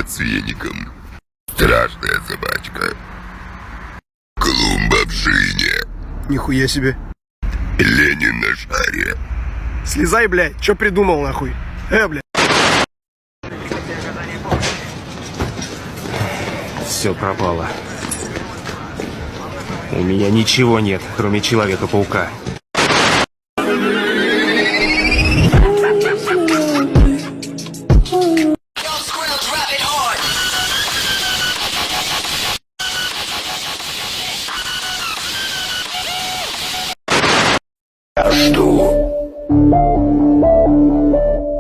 Кот с веником. Страшная собачка. Клумба в шине. Нихуя себе. Ленин на шаре. Слезай, блядь, чё придумал нахуй? Блядь. Все пропало. У меня ничего нет, кроме Человека-паука.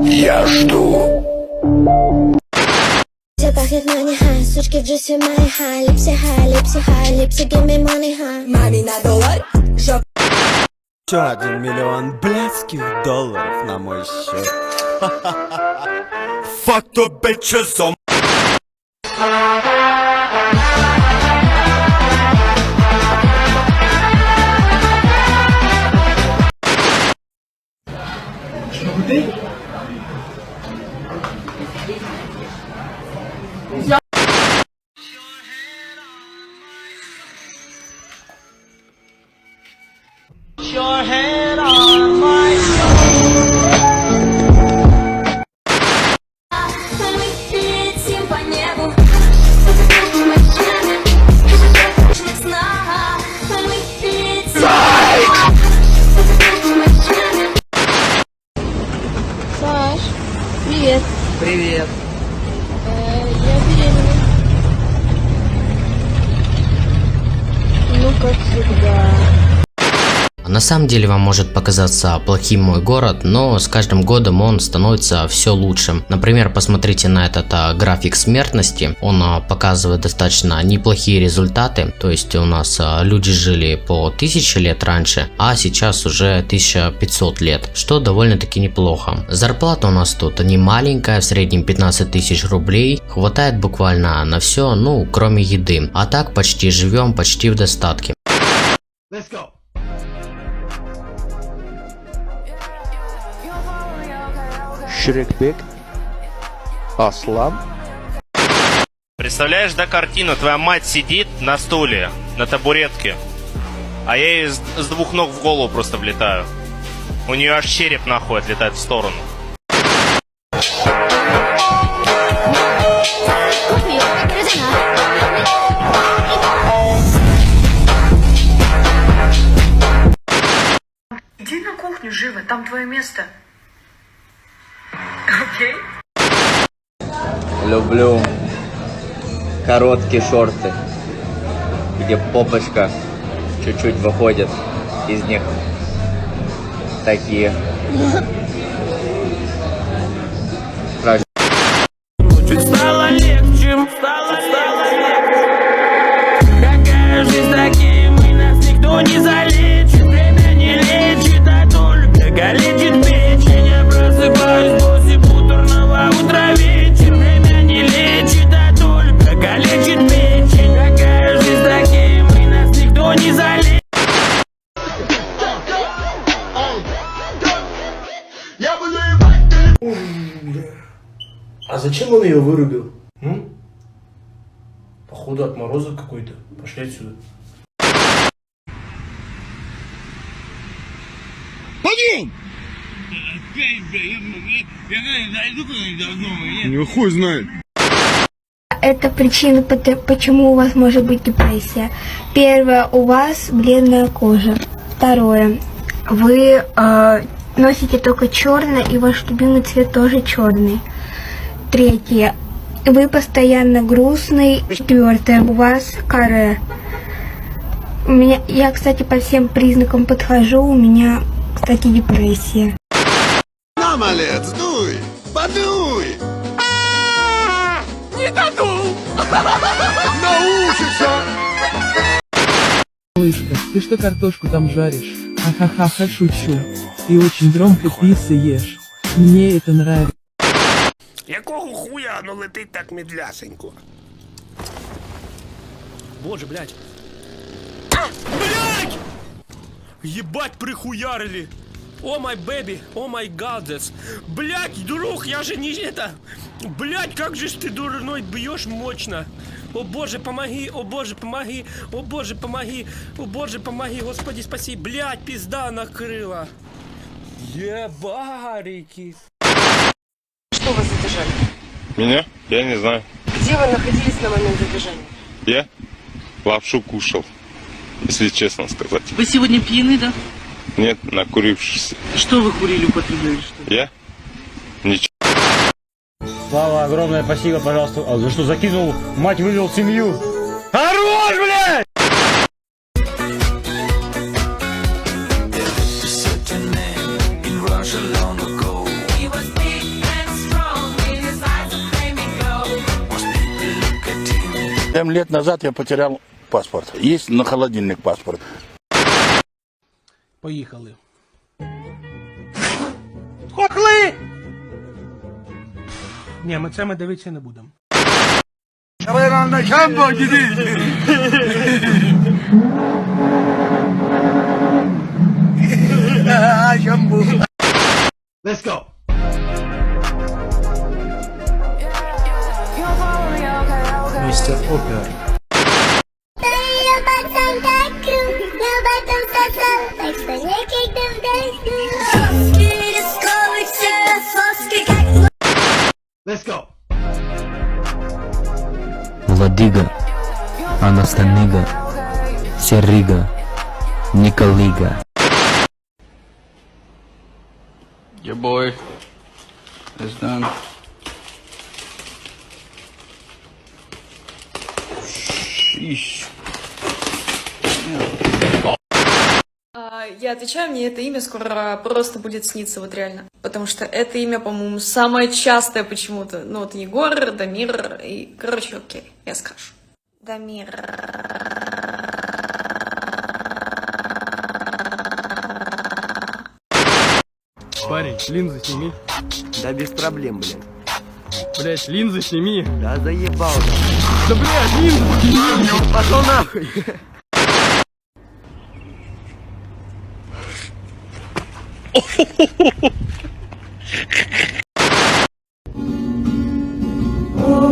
Я жду. Все пахнет money high, сучки в джусе мои high, липси high, липси give me money high. Маме на доллар, жоп. Еще 1 миллион блядских долларов на мой счет. Fuck the bitches on. Your head on my Летим по небу. Саш, привет. Привет. Я беременна. Ну, как всегда. На самом деле вам может показаться плохим мой город, но с каждым годом он становится все лучше. Например, посмотрите на этот график смертности, он показывает достаточно неплохие результаты, то есть у нас люди жили по 1000 лет раньше, а сейчас уже 1500 лет, что довольно-таки неплохо. Зарплата у нас тут не маленькая, в среднем 15 тысяч рублей, хватает буквально на все, ну кроме еды, а так почти живем почти в достатке. Let's go. Шрекбек, Аслан. Представляешь, да, картину? Твоя мать сидит на стуле, на табуретке, а я ей с двух ног в голову просто влетаю. У нее аж череп нахуй отлетает в сторону. Иди на кухню, живо, там твое место. Окей? Люблю короткие шорты, где попочка чуть-чуть выходит из них. Такие. Чуть стало легче, стало легче. Какая жизнь таким, и нас никто не залечит. Время не лечит, а только калечит печень. Я просыпаюсь после бутерного утра вечер. Время не лечит, а только калечит печень. Какая жизнь таким, и нас никто не залечит. А зачем он ее вырубил? Походу отморозок какой-то. Пошли отсюда. Подъем! Ну хуй знает. Это причина, почему у вас может быть депрессия. Первое, у вас бледная кожа. Второе, вы носите только черное, и ваш любимый цвет тоже черный. Третье, вы постоянно грустный. Четвертое, у вас каре. Я, кстати, по всем признакам подхожу, у меня, кстати, депрессия. На, малец, дуй! Подуй! Не додул! Научишься! Малышка, ты что картошку там жаришь? Ха-ха-ха, шучу. Ты очень громко писаешь. Мне это нравится. Якого хуя оно летить так медлясенько? Боже, блядь. Блядь! Ебать, прихуярили! О май бэби, о май гадес. Блять, друг, я же не это. Блять, как же ж ты дурной бьешь мощно. О боже, помоги, о боже, помоги, о боже, помоги, о боже, помоги, господи, спаси. Блять, пизда накрыла. Ебарики. Что вас задержали? Меня? Я не знаю. Где вы находились на момент задержания? Я лапшу кушал, если честно сказать. Вы сегодня пьяны, да? Нет, накурившись. Что вы курили, употребляли? Что? Я? Ничего. Слава, огромное спасибо, пожалуйста. А за что закинул? Мать вывел семью. Хорош, блядь! Семь лет назад я потерял паспорт. Есть на холодильник паспорт. Поїхали. Хохли! Ні, ми це дивитися не будемо. Let's go! Мистер Опер. Я пацан так крут, я в этом сосал, так что некогда вдохну. Рисковый всегда соски, как... Let's go! Владига, Анастанига, Серига, Николига. Your boy is done. Sheesh. Я отвечаю, мне это имя скоро просто будет сниться, вот реально. Потому что это имя, по-моему, самое частое почему-то. Ну вот Егор, Дамир и... Короче, окей, я скажу. Дамир. Парень, линзы сними. Да без проблем, блин. Блять, линзы сними. Да заебал. Да блять, линзы сними. Пошел нахуй. Oh,